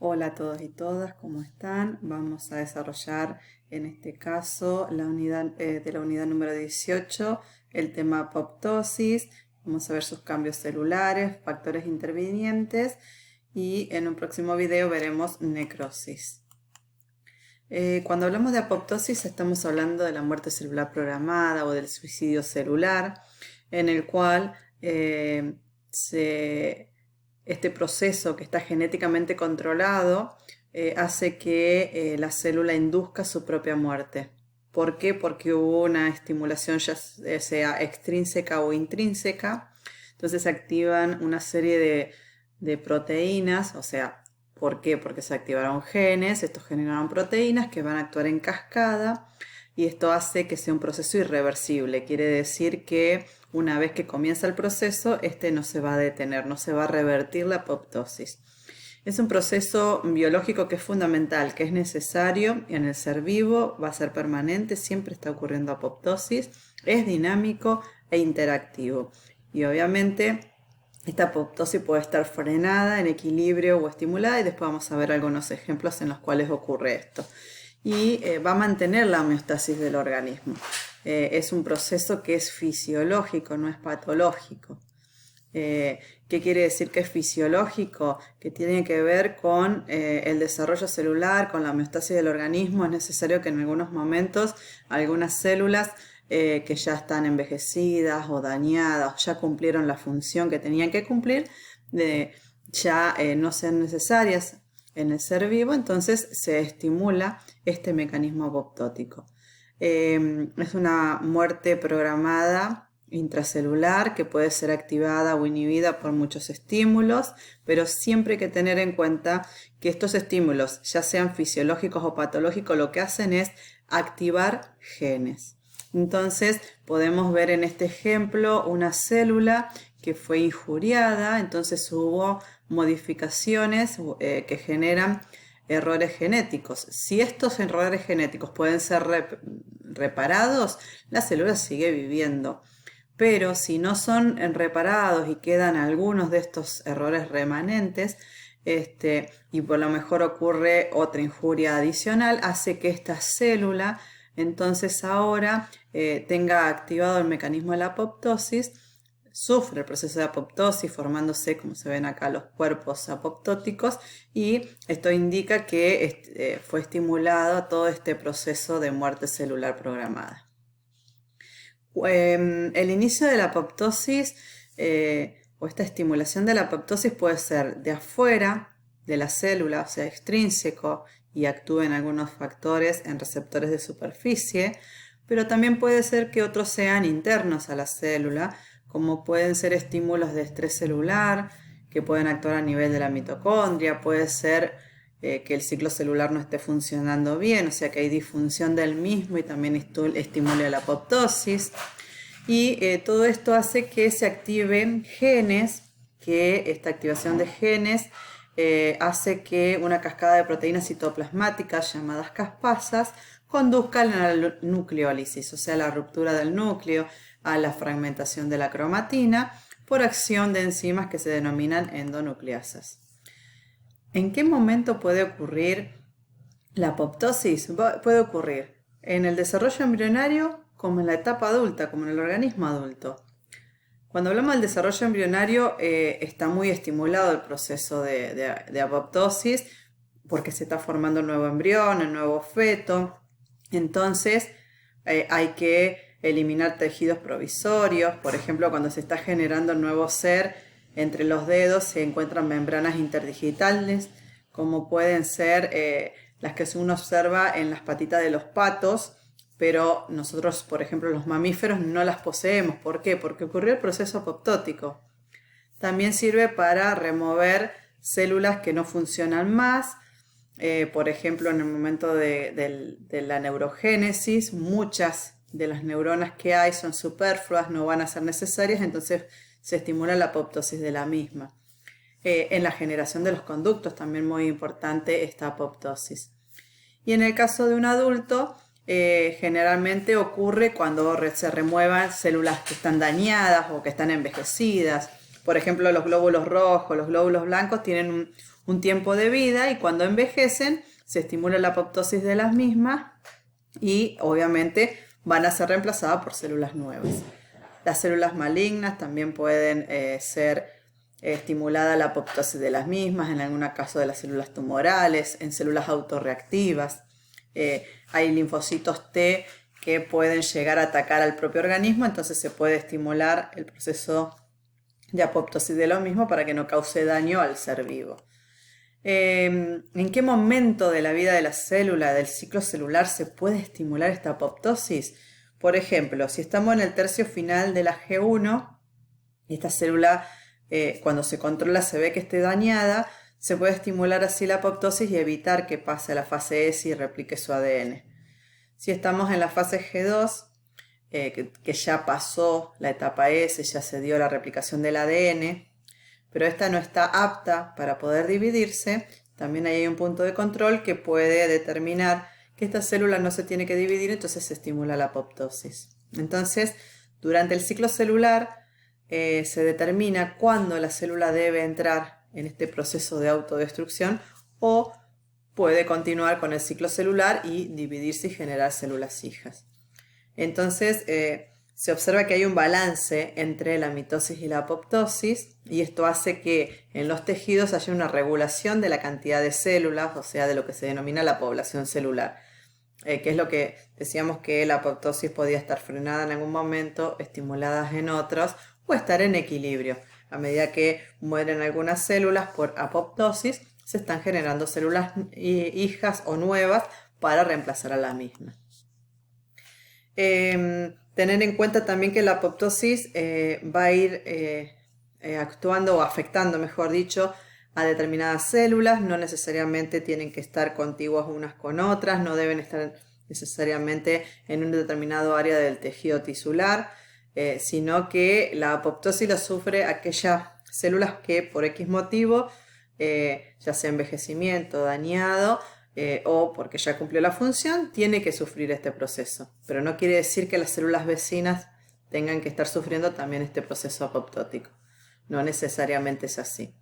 Hola a todos y todas, ¿cómo están? Vamos a desarrollar en este caso la unidad de la unidad número 18, el tema apoptosis. Vamos a ver sus cambios celulares, factores intervinientes y en un próximo video veremos necrosis. Cuando hablamos de apoptosis estamos hablando de la muerte celular programada o del suicidio celular, en el cual este proceso que está genéticamente controlado hace que la célula induzca su propia muerte. ¿Por qué? Porque hubo una estimulación ya sea extrínseca o intrínseca. Entonces se activan una serie de proteínas, o sea, ¿por qué? Porque se activaron genes, estos generaron proteínas que van a actuar en cascada y esto hace que sea un proceso irreversible. Quiere decir que una vez que comienza el proceso, este no se va a detener, no se va a revertir la apoptosis. Es un proceso biológico que es fundamental, que es necesario en el ser vivo, va a ser permanente, siempre está ocurriendo apoptosis, es dinámico e interactivo. Y obviamente esta apoptosis puede estar frenada, en equilibrio o estimulada, y después vamos a ver algunos ejemplos en los cuales ocurre esto. Y va a mantener la homeostasis del organismo. Es un proceso que es fisiológico, no es patológico. ¿Qué quiere decir que es fisiológico? Que tiene que ver con el desarrollo celular, con la homeostasis del organismo. Es necesario que en algunos momentos algunas células que ya están envejecidas o dañadas, ya cumplieron la función que tenían que cumplir, ya no sean necesarias en el ser vivo, entonces se estimula este mecanismo apoptótico. Es una muerte programada intracelular que puede ser activada o inhibida por muchos estímulos, pero siempre hay que tener en cuenta que estos estímulos, ya sean fisiológicos o patológicos, lo que hacen es activar genes. Entonces podemos ver en este ejemplo una célula que fue injuriada, entonces hubo modificaciones que generan errores genéticos. Si estos errores genéticos pueden ser reparados, la célula sigue viviendo. Pero si no son reparados y quedan algunos de estos errores remanentes, y por lo mejor ocurre otra injuria adicional, hace que esta célula entonces ahora tenga activado el mecanismo de la apoptosis, sufre el proceso de apoptosis formándose, como se ven acá, los cuerpos apoptóticos, y esto indica que fue estimulado todo este proceso de muerte celular programada. El inicio de la apoptosis o esta estimulación de la apoptosis puede ser de afuera de la célula, o sea, extrínseco, y actúen algunos factores en receptores de superficie, pero también puede ser que otros sean internos a la célula, como pueden ser estímulos de estrés celular, que pueden actuar a nivel de la mitocondria, puede ser que el ciclo celular no esté funcionando bien, o sea que hay disfunción del mismo y también estimule la apoptosis. Y todo esto hace que se activen genes, que esta activación de genes hace que una cascada de proteínas citoplasmáticas llamadas caspasas conduzcan a la nucleólisis, o sea, la ruptura del núcleo, a la fragmentación de la cromatina por acción de enzimas que se denominan endonucleasas. ¿En qué momento puede ocurrir la apoptosis? Puede ocurrir en el desarrollo embrionario como en la etapa adulta, como en el organismo adulto. Cuando hablamos del desarrollo embrionario está muy estimulado el proceso de apoptosis porque se está formando un nuevo embrión, un nuevo feto. Entonces hay que eliminar tejidos provisorios. Por ejemplo, cuando se está generando un nuevo ser, entre los dedos se encuentran membranas interdigitales, como pueden ser las que uno observa en las patitas de los patos, pero nosotros, por ejemplo, los mamíferos no las poseemos. ¿Por qué? Porque ocurrió el proceso apoptótico. También sirve para remover células que no funcionan más. Por ejemplo, en el momento de la neurogénesis, muchas de las neuronas que hay son superfluas, no van a ser necesarias, entonces se estimula la apoptosis de la misma. En la generación de los conductos también muy importante esta apoptosis. Y en el caso de un adulto, generalmente ocurre cuando se remuevan células que están dañadas o que están envejecidas. Por ejemplo, los glóbulos rojos, los glóbulos blancos tienen un tiempo de vida y cuando envejecen se estimula la apoptosis de las mismas y obviamente van a ser reemplazadas por células nuevas. Las células malignas también pueden ser estimulada la apoptosis de las mismas, en algún caso de las células tumorales, en células autorreactivas. Hay linfocitos T que pueden llegar a atacar al propio organismo, entonces se puede estimular el proceso de apoptosis de lo mismo para que no cause daño al ser vivo. ¿En qué momento de la vida de la célula, del ciclo celular, se puede estimular esta apoptosis? Por ejemplo, si estamos en el tercio final de la G1, y esta célula cuando se controla se ve que esté dañada, se puede estimular así la apoptosis y evitar que pase a la fase S y replique su ADN. Si estamos en la fase G2, que ya pasó la etapa S, ya se dio la replicación del ADN, pero esta no está apta para poder dividirse, también hay un punto de control que puede determinar que esta célula no se tiene que dividir, entonces se estimula la apoptosis. Entonces, durante el ciclo celular se determina cuándo la célula debe entrar en este proceso de autodestrucción o puede continuar con el ciclo celular y dividirse y generar células hijas. Entonces, se observa que hay un balance entre la mitosis y la apoptosis y esto hace que en los tejidos haya una regulación de la cantidad de células, o sea, de lo que se denomina la población celular, que es lo que decíamos que la apoptosis podía estar frenada en algún momento, estimuladas en otros, o estar en equilibrio. A medida que mueren algunas células por apoptosis, se están generando células hijas o nuevas para reemplazar a la misma. Tener en cuenta también que la apoptosis va a ir actuando o afectando, mejor dicho, a determinadas células. No necesariamente tienen que estar contiguas unas con otras, no deben estar necesariamente en un determinado área del tejido tisular, sino que la apoptosis la sufre aquellas células que por X motivo, ya sea envejecimiento, dañado, o porque ya cumplió la función, tiene que sufrir este proceso. Pero no quiere decir que las células vecinas tengan que estar sufriendo también este proceso apoptótico. No necesariamente es así.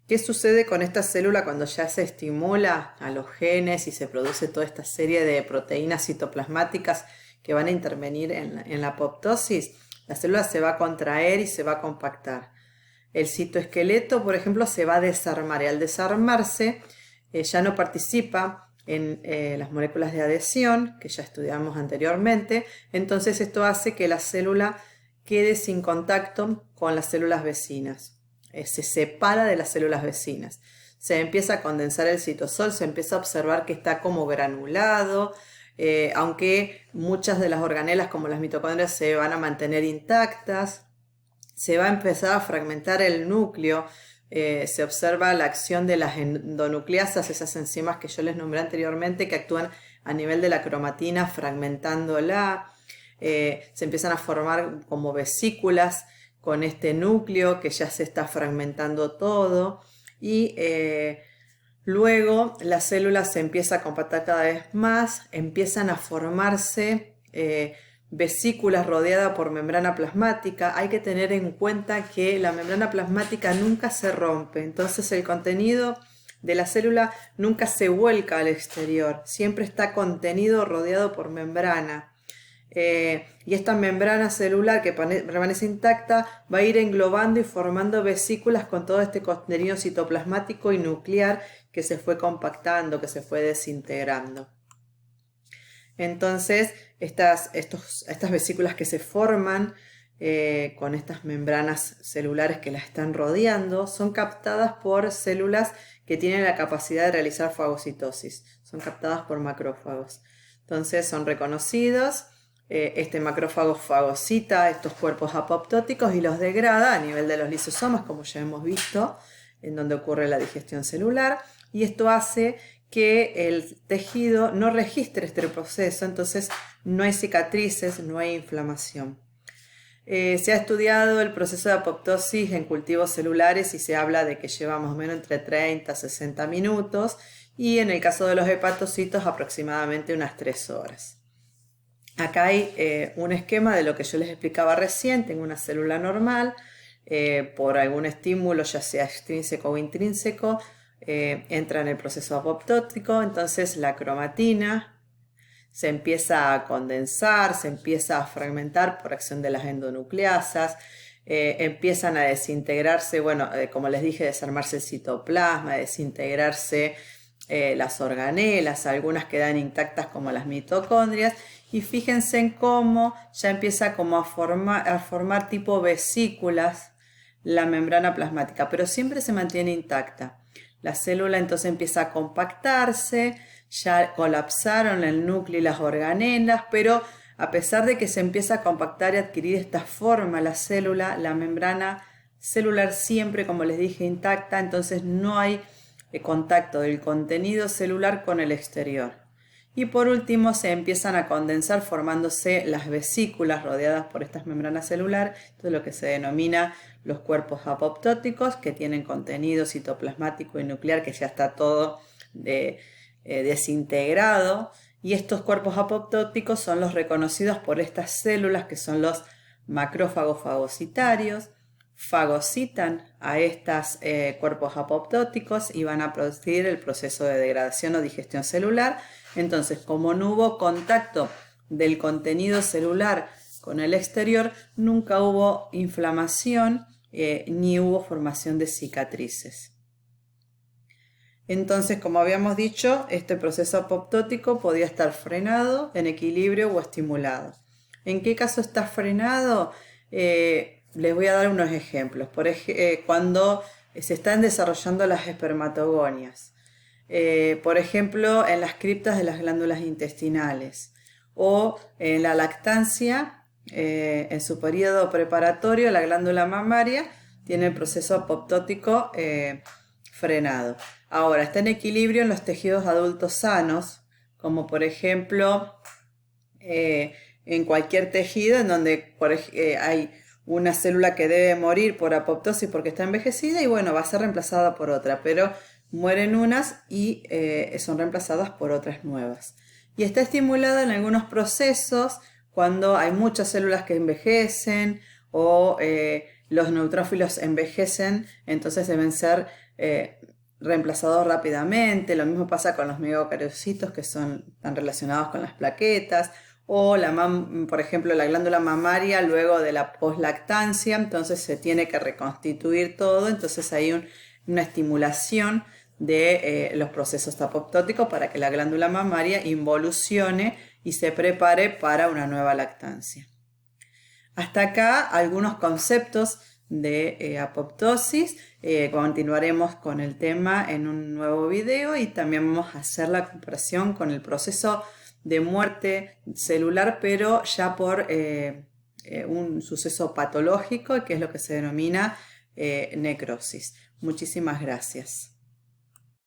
¿Qué sucede con esta célula cuando ya se estimula a los genes y se produce toda esta serie de proteínas citoplasmáticas que van a intervenir en la apoptosis? La célula se va a contraer y se va a compactar. El citoesqueleto, por ejemplo, se va a desarmar y al desarmarse ya no participa en las moléculas de adhesión que ya estudiamos anteriormente. Entonces esto hace que la célula quede sin contacto con las células vecinas. Se separa de las células vecinas. Se empieza a condensar el citosol, se empieza a observar que está como granulado, aunque muchas de las organelas como las mitocondrias se van a mantener intactas. Se va a empezar a fragmentar el núcleo. Se observa la acción de las endonucleasas, esas enzimas que yo les nombré anteriormente, que actúan a nivel de la cromatina fragmentándola. Se empiezan a formar como vesículas con este núcleo que ya se está fragmentando todo y luego la célula se empieza a compactar cada vez más, empiezan a formarse vesículas rodeadas por membrana plasmática. Hay que tener en cuenta que la membrana plasmática nunca se rompe, entonces el contenido de la célula nunca se vuelca al exterior, siempre está contenido rodeado por membrana. Y esta membrana celular que permanece intacta va a ir englobando y formando vesículas con todo este contenido citoplasmático y nuclear que se fue compactando, que se fue desintegrando. Entonces, estas vesículas que se forman con estas membranas celulares que las están rodeando son captadas por células que tienen la capacidad de realizar fagocitosis. Son captadas por macrófagos. Entonces, son reconocidos. Este macrófago fagocita estos cuerpos apoptóticos y los degrada a nivel de los lisosomas, como ya hemos visto, en donde ocurre la digestión celular, y esto hace que el tejido no registre este proceso, entonces no hay cicatrices, no hay inflamación. Se ha estudiado el proceso de apoptosis en cultivos celulares y se habla de que lleva más o menos entre 30 a 60 minutos y en el caso de los hepatocitos aproximadamente unas 3 horas. Acá hay un esquema de lo que yo les explicaba recién. Tengo una célula normal, por algún estímulo, ya sea extrínseco o intrínseco, entra en el proceso apoptótico, entonces la cromatina se empieza a condensar, se empieza a fragmentar por acción de las endonucleasas, empiezan a desintegrarse, bueno, como les dije, desarmarse el citoplasma, desintegrarse las organelas, algunas quedan intactas como las mitocondrias, y fíjense en cómo ya empieza como a formar tipo vesículas la membrana plasmática, pero siempre se mantiene intacta. La célula entonces empieza a compactarse, ya colapsaron el núcleo y las organelas, pero a pesar de que se empieza a compactar y adquirir esta forma la célula, la membrana celular siempre, como les dije, intacta, entonces no hay contacto del contenido celular con el exterior. Y por último se empiezan a condensar formándose las vesículas rodeadas por estas membranas celulares, esto es lo que se denomina los cuerpos apoptóticos, que tienen contenido citoplasmático y nuclear que ya está todo desintegrado, y estos cuerpos apoptóticos son los reconocidos por estas células que son los macrófagos fagocitarios. Fagocitan a estos cuerpos apoptóticos y van a producir el proceso de degradación o digestión celular. Entonces, como no hubo contacto del contenido celular con el exterior, nunca hubo inflamación ni hubo formación de cicatrices. Entonces, como habíamos dicho, este proceso apoptótico podía estar frenado, en equilibrio o estimulado. ¿En qué caso está frenado? Les voy a dar unos ejemplos. Cuando se están desarrollando las espermatogonias. Por ejemplo, en las criptas de las glándulas intestinales. O en la lactancia, en su periodo preparatorio, la glándula mamaria tiene el proceso apoptótico frenado. Ahora, está en equilibrio en los tejidos adultos sanos, como por ejemplo en cualquier tejido en donde hay una célula que debe morir por apoptosis porque está envejecida y bueno, va a ser reemplazada por otra, pero mueren unas y son reemplazadas por otras nuevas. Y está estimulada en algunos procesos cuando hay muchas células que envejecen o los neutrófilos envejecen, entonces deben ser reemplazados rápidamente. Lo mismo pasa con los megacariocitos que están relacionados con las plaquetas, o por ejemplo la glándula mamaria luego de la poslactancia, entonces se tiene que reconstituir todo, entonces hay una estimulación de los procesos apoptóticos para que la glándula mamaria involucione y se prepare para una nueva lactancia. Hasta acá algunos conceptos de apoptosis. Continuaremos con el tema en un nuevo video y también vamos a hacer la comparación con el proceso de muerte celular, pero ya por un suceso patológico, que es lo que se denomina necrosis. Muchísimas gracias.